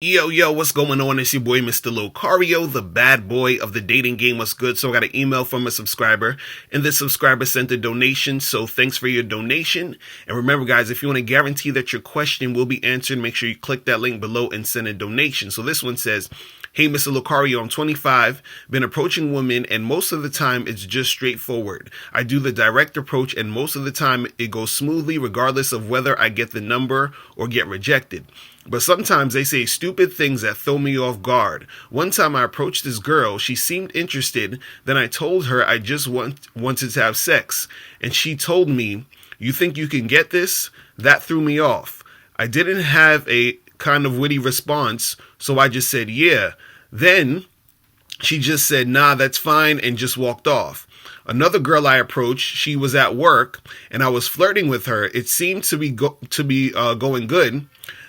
Yo, what's going on? It's your boy, Mr. Locario, the bad boy of the dating game. What's good? So I got an email from a subscriber, and this subscriber sent a donation. So thanks for your donation. And remember, guys, if you want to guarantee that your question will be answered, make sure you click that link below and send a donation. So this one says, "Hey, Mr. Locario, I'm 25, been approaching women, and most of the time it's just straightforward. I do the direct approach, and most of the time it goes smoothly, regardless of whether I get the number or get rejected. But sometimes they say stupid things that throw me off guard. One time I approached this girl, she seemed interested, then I told her I just wanted to have sex, and she told me, 'You think you can get this?' That threw me off. I didn't have a kind of witty response, so I just said, 'Yeah.' Then she just said, 'Nah, that's fine,' and just walked off. Another girl I approached, she was at work, and I was flirting with her. It seemed to be going good.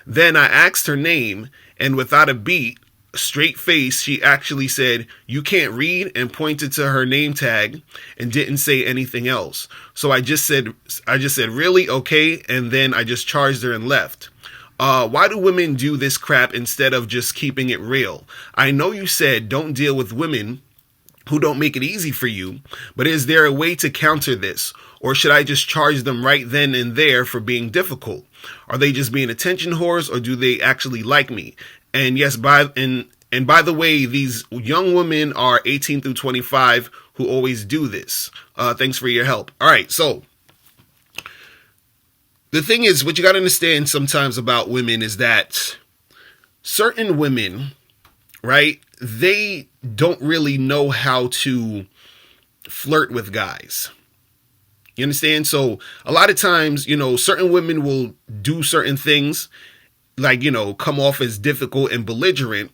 Then I asked her name, and without a beat, straight face, she actually said, 'You can't read,' and pointed to her name tag and didn't say anything else. So I just said, 'Really? Okay,' and then I just charged her and left. Why do women do this crap instead of just keeping it real? I know you said don't deal with women who don't make it easy for you, but is there a way to counter this? Or should I just charge them right then and there for being difficult? Are they just being attention whores, or do they actually like me? And yes, by the way, these young women are 18 through 25 who always do this. Thanks for your help." All right, so the thing is, what you got to understand sometimes about women is that certain women, right, they don't really know how to flirt with guys. You understand? So a lot of times, certain women will do certain things like, come off as difficult and belligerent,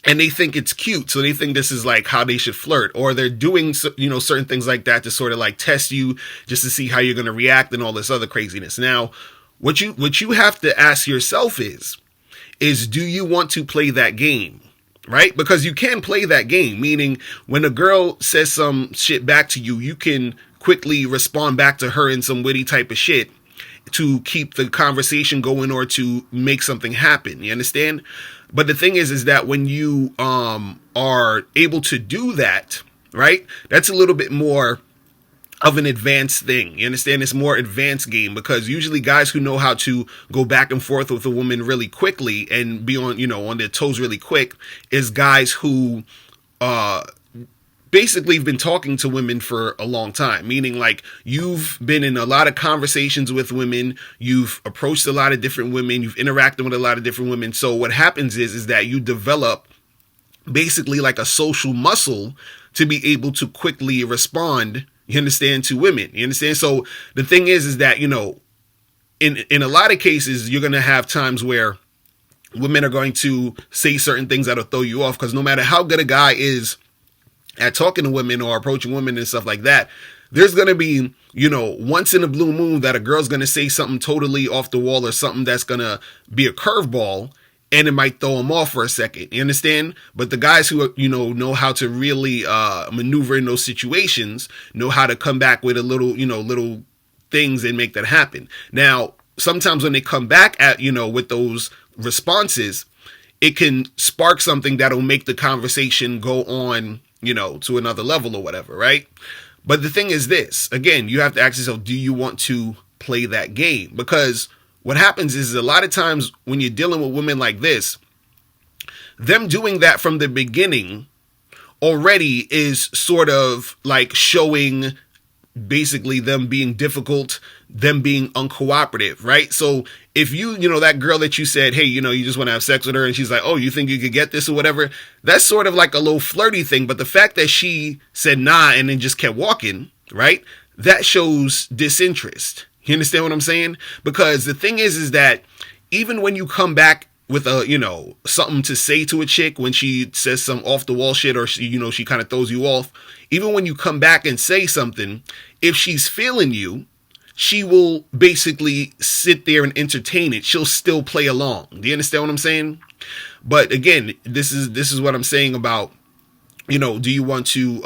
and they think it's cute. So they think this is like how they should flirt, or they're doing, certain things like that to sort of like test you just to see how you're going to react and all this other craziness. Now, what you have to ask yourself is do you want to play that game? Right? Because you can play that game, meaning when a girl says some shit back to you, you can quickly respond back to her in some witty type of shit to keep the conversation going or to make something happen. You understand? But the thing is that when you are able to do that, right, that's a little bit more of an advanced thing. You understand? It's more advanced game, because usually guys who know how to go back and forth with a woman really quickly and be on their toes really quick is guys who basically have been talking to women for a long time, meaning like you've been in a lot of conversations with women, you've approached a lot of different women, you've interacted with a lot of different women. So what happens is that you develop basically like a social muscle to be able to quickly respond, you understand, to women. You understand? So the thing is that, in a lot of cases, you're going to have times where women are going to say certain things that'll throw you off, because no matter how good a guy is at talking to women or approaching women and stuff like that, there's going to be, once in a blue moon that a girl's going to say something totally off the wall or something that's going to be a curveball, and it might throw them off for a second. You understand? But the guys who, know how to really maneuver in those situations, know how to come back with a little things and make that happen. Now, sometimes when they come back at, with those responses, it can spark something that'll make the conversation go on, to another level or whatever, right? But the thing is this, again, you have to ask yourself, do you want to play that game? Because what happens is a lot of times when you're dealing with women like this, them doing that from the beginning already is sort of like showing basically them being difficult, them being uncooperative, right? So if that girl that you said, hey, you just want to have sex with her, and she's like, oh, you think you could get this or whatever, that's sort of like a little flirty thing. But the fact that she said nah and then just kept walking, right, that shows disinterest. You understand what I'm saying? Because the thing is that even when you come back with something to say to a chick when she says some off the wall shit, or she kind of throws you off, even when you come back and say something, if she's feeling you, she will basically sit there and entertain it. She'll still play along. Do you understand what I'm saying? But again, this is what I'm saying about do you want to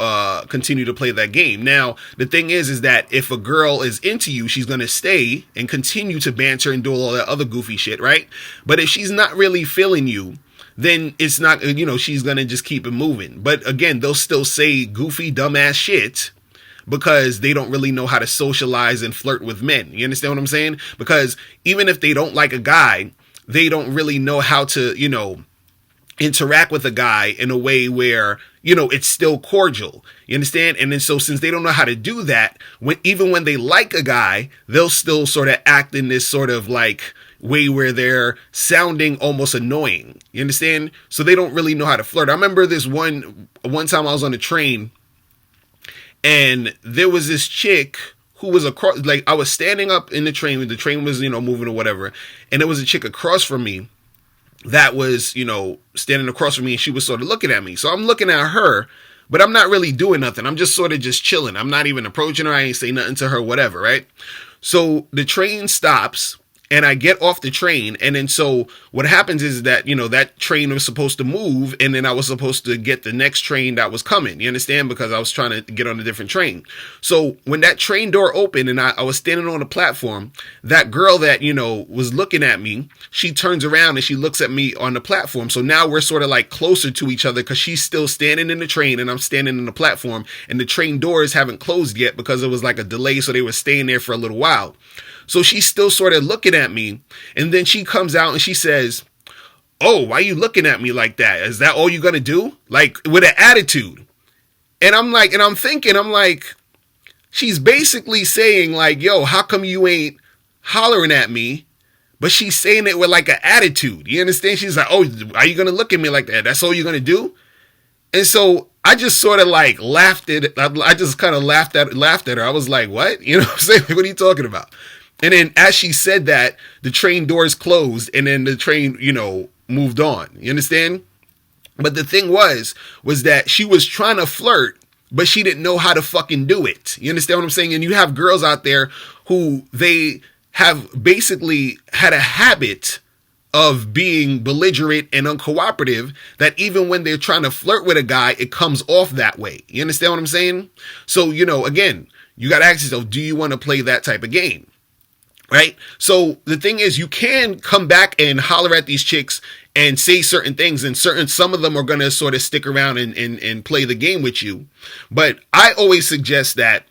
continue to play that game? Now, the thing is that if a girl is into you, she's going to stay and continue to banter and do all that other goofy shit, right? But if she's not really feeling you, then it's not, she's going to just keep it moving. But again, they'll still say goofy, dumbass shit because they don't really know how to socialize and flirt with men. You understand what I'm saying? Because even if they don't like a guy, they don't really know how to, interact with a guy in a way where, it's still cordial. You understand? And then so since they don't know how to do that, even when they like a guy, they'll still sort of act in this sort of like way where they're sounding almost annoying. You understand? So they don't really know how to flirt. I remember this one time I was on a train and there was this chick who was across, like I was standing up in the train when the train was, moving or whatever. And there was a chick across from me that was, standing across from me and she was sort of looking at me. So I'm looking at her, but I'm not really doing nothing. I'm just sort of just chilling. I'm not even approaching her. I ain't say nothing to her, whatever, right? So the train stops and I get off the train. And then so what happens is that, that train was supposed to move and then I was supposed to get the next train that was coming. You understand? Because I was trying to get on a different train. So when that train door opened and I was standing on the platform, that girl that, was looking at me, she turns around and she looks at me on the platform. So now we're sort of like closer to each other because she's still standing in the train and I'm standing in the platform and the train doors haven't closed yet because it was like a delay. So they were staying there for a little while. So she's still sort of looking at me. And then she comes out and she says, "Oh, why are you looking at me like that? Is that all you're going to do?" Like with an attitude. And I'm like, she's basically saying like, "Yo, how come you ain't hollering at me?" But she's saying it with like an attitude. You understand? She's like, "Oh, are you going to look at me like that? That's all you're going to do?" And so I just sort of like laughed at it. I just kind of laughed at her. I was like, "What?" You know what I'm saying? Like, what are you talking about? And then as she said that, the train doors closed and then the train, moved on. You understand? But the thing was that she was trying to flirt, but she didn't know how to fucking do it. You understand what I'm saying? And you have girls out there who they have basically had a habit of being belligerent and uncooperative that even when they're trying to flirt with a guy, it comes off that way. You understand what I'm saying? So, again, you got to ask yourself, do you want to play that type of game? Right? So the thing is, you can come back and holler at these chicks and say certain things, and some of them are going to sort of stick around and play the game with you. But I always suggest that,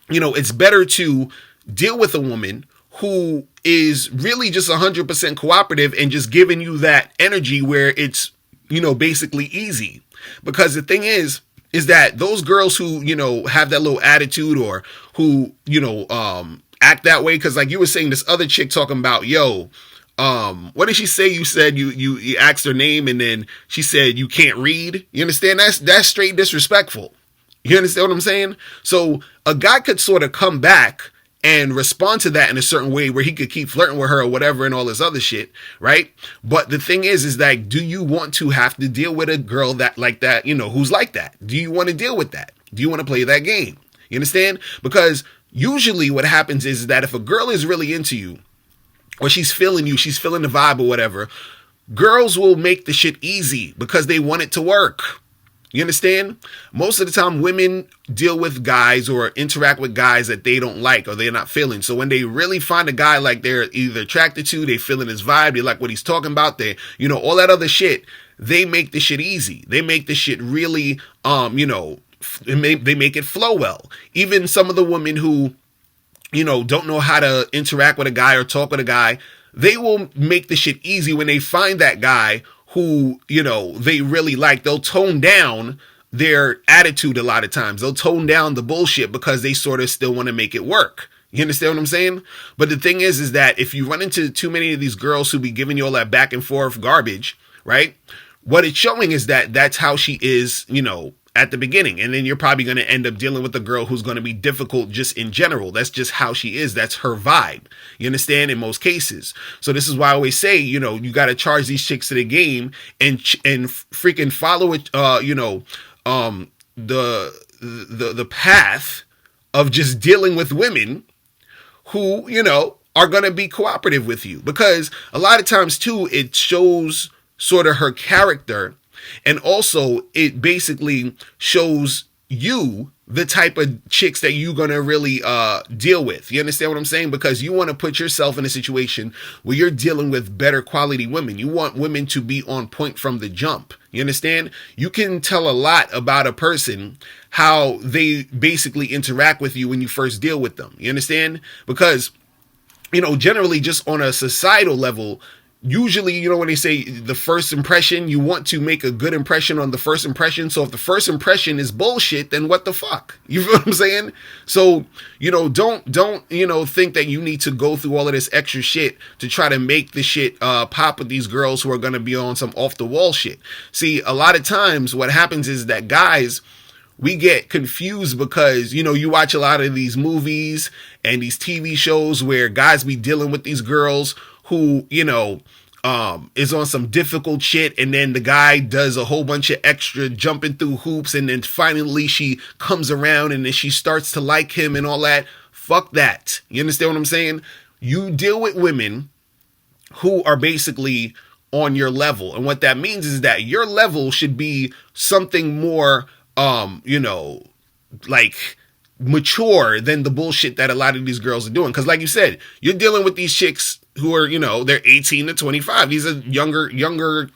it's better to deal with a woman who is really just 100% cooperative and just giving you that energy where it's, basically easy. Because the thing is that those girls who, have that little attitude or who, act that way, because like you were saying, this other chick talking about, yo, what did she say? You said you asked her name and then she said you can't read. You understand? That's straight disrespectful. You understand what I'm saying? So a guy could sort of come back and respond to that in a certain way where he could keep flirting with her or whatever and all this other shit, right? But the thing is that do you want to have to deal with a girl that like that, who's like that? Do you want to deal with that? Do you want to play that game? You understand? Because usually what happens is that if a girl is really into you or she's feeling you, she's feeling the vibe or whatever, girls will make the shit easy because they want it to work. You understand? Most of the time women deal with guys or interact with guys that they don't like or they're not feeling. So when they really find a guy like they're either attracted to, they feeling his vibe, they like what he's talking about, they, all that other shit, they make the shit easy. They make the shit really, they make it flow well. Even some of the women who, don't know how to interact with a guy or talk with a guy, they will make the shit easy when they find that guy who, they really like. They'll tone down their attitude a lot of times. They'll tone down the bullshit because they sort of still want to make it work. You understand what I'm saying? But the thing is that if you run into too many of these girls who be giving you all that back and forth garbage, right? What it's showing is that that's how she is, at the beginning. And then you're probably going to end up dealing with a girl who's going to be difficult just in general. That's just how she is. That's her vibe. You understand? In most cases. So this is why I always say, you got to charge these chicks to the game and freaking follow it, the path of just dealing with women who, are going to be cooperative with you. Because a lot of times too, it shows sort of her character And also, it basically shows you the type of chicks that you're gonna really deal with. You understand what I'm saying? Because you want to put yourself in a situation where you're dealing with better quality women. You want women to be on point from the jump. You understand? You can tell a lot about a person how they basically interact with you when you first deal with them. You understand? Because, you know, generally just on a societal level, usually, you know, when they say the first impression, you want to make a good impression on the first impression. So if the first impression is bullshit, then what the fuck? You feel what I'm saying? So, you know, don't, you know, think that you need to go through all of this extra shit to try to make the shit pop with these girls who are going to be on some off the wall shit. See, a lot of times what happens is that guys, we get confused because, you know, you watch a lot of these movies and these TV shows where guys be dealing with these girls who, you know, is on some difficult shit, and then the guy does a whole bunch of extra jumping through hoops, and then finally she comes around and then she starts to like him and all that. Fuck that. You understand what I'm saying? You deal with women who are basically on your level. And what that means is that your level should be something more you know, like mature than the bullshit that a lot of these girls are doing. Because like you said, you're dealing with these chicks who are, you know, they're 18 to 25. These are younger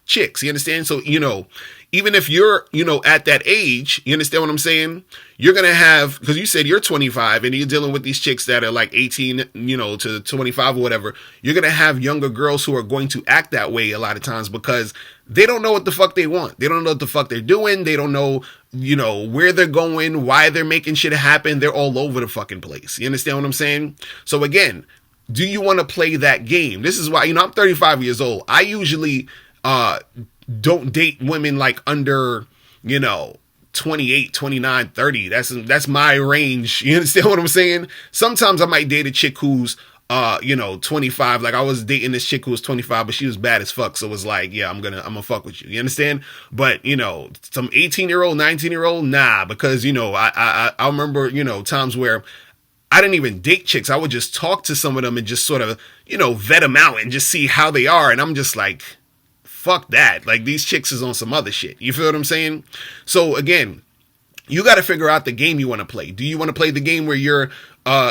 chicks. You understand? So, you know, even if you're, you know, at that age, you understand what I'm saying? You're going to have, because you said you're 25 and you're dealing with these chicks that are like 18, you know, to 25 or whatever. You're going to have younger girls who are going to act that way a lot of times because they don't know what the fuck they want. They don't know what the fuck they're doing. They don't know, you know, where they're going, why they're making shit happen. They're all over the fucking place. You understand what I'm saying? So again, do you want to play that game? This is why, you know, I'm 35 years old. I usually, don't date women like under, you know, 28, 29, 30. That's my range. You understand what I'm saying? Sometimes I might date a chick who's, you know, 25. Like I was dating this chick who was 25, but she was bad as fuck. So it was like, yeah, I'm gonna fuck with you. You understand? But, you know, some 18-year-old, 19-year-old, nah, because, you know, I remember, you know, times where I didn't even date chicks. I would just talk to some of them and just sort of, you know, vet them out and just see how they are. And I'm just like, fuck that. Like these chicks is on some other shit. You feel what I'm saying? So again, you got to figure out the game you want to play. Do you want to play the game where you're,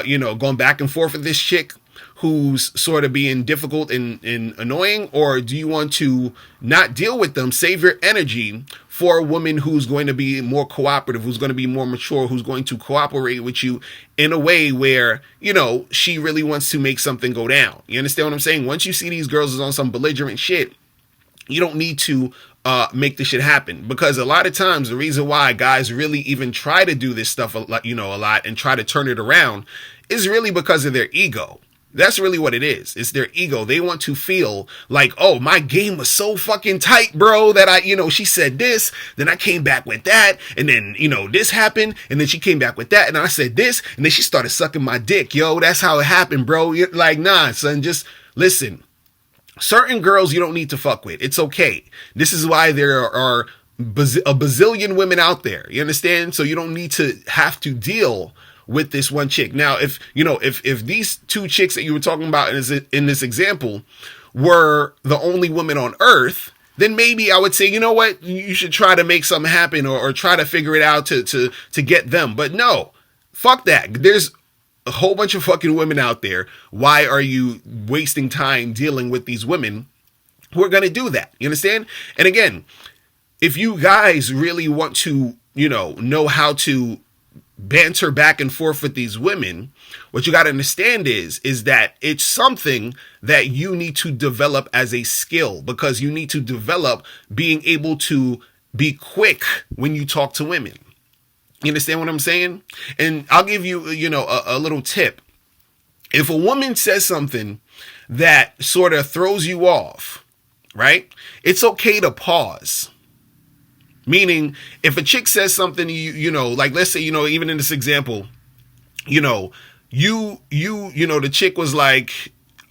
you know, going back and forth with this chick who's sort of being difficult and annoying? Or do you want to not deal with them, save your energy for a woman who's going to be more cooperative, who's going to be more mature, who's going to cooperate with you in a way where, you know, she really wants to make something go down. You understand what I'm saying? Once you see these girls is on some belligerent shit, you don't need to make this shit happen, because a lot of times the reason why guys really even try to do this stuff a lot and try to turn it around is really because of their ego. That's really what it is. It's their ego. They want to feel like, oh, my game was so fucking tight, bro, that you know, she said this, then I came back with that, and then, you know, this happened, and then she came back with that, and I said this, and then she started sucking my dick. Yo, that's how it happened, bro. You're like, nah, son, just listen. Certain girls you don't need to fuck with. It's okay. This is why there are a bazillion women out there. You understand? So you don't need to have to deal with this one chick. Now, if you know, if these two chicks that you were talking about in this example were the only women on earth, then maybe I would say, you know what, you should try to make something happen or try to figure it out to get them. But no, fuck that. There's a whole bunch of fucking women out there. Why are you wasting time dealing with these women who are going to do that? You understand? And again, if you guys really want to, you know how to banter back and forth with these women, what you got to understand is that it's something that you need to develop as a skill, because you need to develop being able to be quick when you talk to women. You understand what I'm saying? And I'll give you, you know, a little tip. If a woman says something that sort of throws you off, right? It's okay to pause. Meaning, if a chick says something, you know, like let's say, you know, even in this example, you know, the chick was like,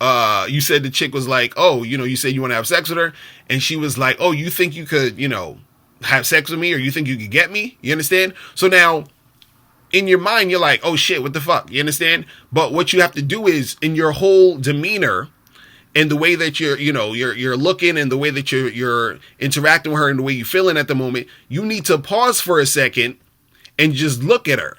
you said the chick was like, oh, you know, you said you want to have sex with her, and she was like, oh, you think you could, you know, have sex with me, or you think you could get me? You understand? So now in your mind, you're like, oh shit, what the fuck? You understand? But what you have to do is, in your whole demeanor, and the way that you're looking, and the way that you're interacting with her, and the way you're feeling at the moment, you need to pause for a second and just look at her.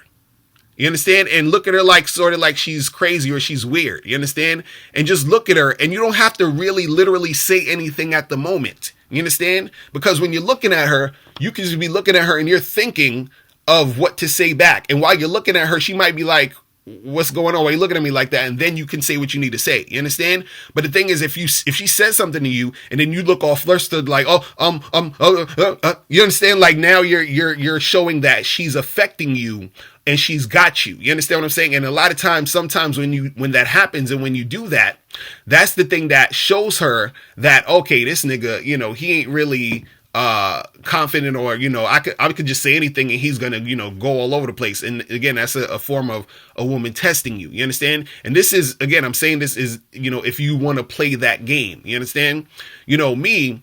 You understand? And look at her like sort of like she's crazy or she's weird. You understand? And just look at her, and you don't have to really literally say anything at the moment. You understand? Because when you're looking at her, you can just be looking at her and you're thinking of what to say back. And while you're looking at her, she might be like, what's going on? Why are you looking at me like that? And then you can say what you need to say. You understand? But the thing is, if she says something to you and then you look all flustered, like, you understand? Like now you're showing that she's affecting you and she's got you. You understand what I'm saying? And a lot of times, sometimes when that happens and when you do that, that's the thing that shows her that, okay, this nigga, he ain't really confident, or I could just say anything and he's gonna go all over the place. And again, that's a form of a woman testing you. You understand? And this is, again, I'm saying this is if you want to play that game. You understand? Me,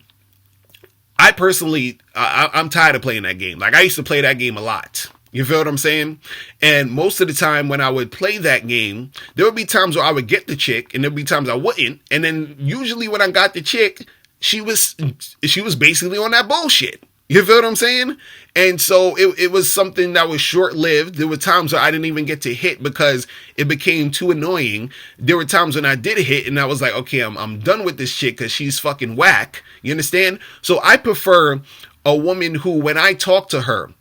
I personally, I'm tired of playing that game. Like, I used to play that game a lot. You feel what I'm saying? And most of the time when I would play that game, there would be times where I would get the chick and there'd be times I wouldn't. And then usually when I got the chick, she was basically on that bullshit. You feel what I'm saying? And so it was something that was short-lived. There were times where I didn't even get to hit because it became too annoying. There were times when I did hit and I was like, okay, I'm done with this chick because she's fucking whack. You understand? So I prefer a woman who, when I talk to her,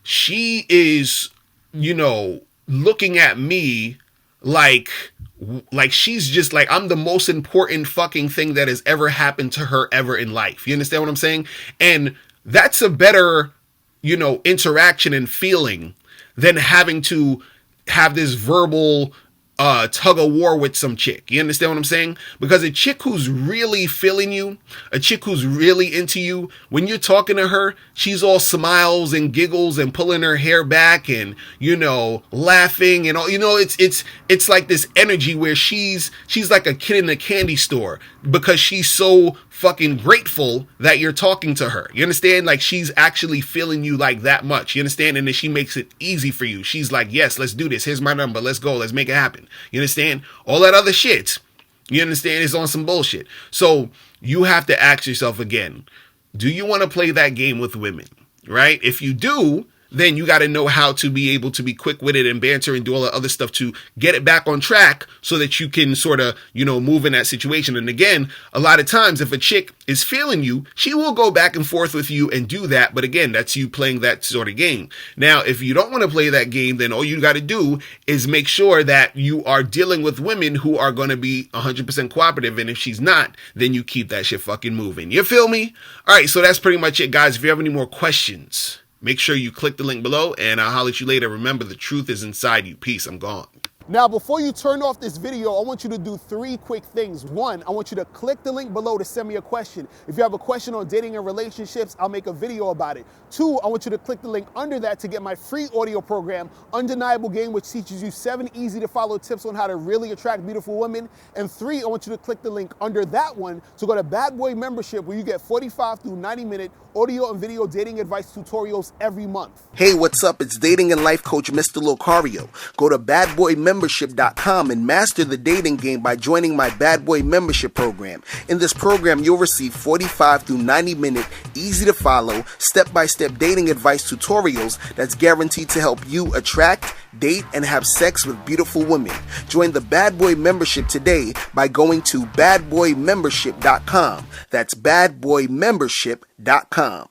she is, looking at me like she's just like, I'm the most important fucking thing that has ever happened to her ever in life. You understand what I'm saying? And that's a better, interaction and feeling than having to have this verbal tug of war with some chick. You understand what I'm saying? Because a chick who's really feeling you, a chick who's really into you, when you're talking to her, she's all smiles and giggles and pulling her hair back and, laughing and all, it's like this energy where she's like a kid in a candy store because she's so fucking grateful that you're talking to her. You understand? Like, she's actually feeling you like that much. You understand? And then she makes it easy for you. She's like, yes, let's do this. Here's my number. Let's go. Let's make it happen. You understand? All that other shit, you understand, is on some bullshit. So you have to ask yourself again, do you want to play that game with women? Right? If you do, then you got to know how to be able to be quick with it and banter and do all the other stuff to get it back on track so that you can sort of, move in that situation. And again, a lot of times if a chick is feeling you, she will go back and forth with you and do that. But again, that's you playing that sort of game. Now, if you don't want to play that game, then all you got to do is make sure that you are dealing with women who are going to be 100% cooperative. And if she's not, then you keep that shit fucking moving. You feel me? All right. So that's pretty much it, guys. If you have any more questions, make sure you click the link below and I'll holler at you later. Remember, the truth is inside you. Peace. I'm gone. Now, before you turn off this video, I want you to do 3 quick things. 1, I want you to click the link below to send me a question. If you have a question on dating and relationships, I'll make a video about it. 2, I want you to click the link under that to get my free audio program, Undeniable Game, which teaches you 7 easy to follow tips on how to really attract beautiful women. And 3, I want you to click the link under that one to go to Bad Boy Membership, where you get 45 through 90-minute audio and video dating advice tutorials every month. Hey, what's up? It's dating and life coach Mr. Locario. Go to badboymembership.com and master the dating game by joining my Bad Boy Membership program. In this program, you'll receive 45 through 90-minute, easy to follow, step-by-step dating advice tutorials that's guaranteed to help you attract, date, and have sex with beautiful women. Join the Bad Boy Membership today by going to badboymembership.com. That's badboymembership.com.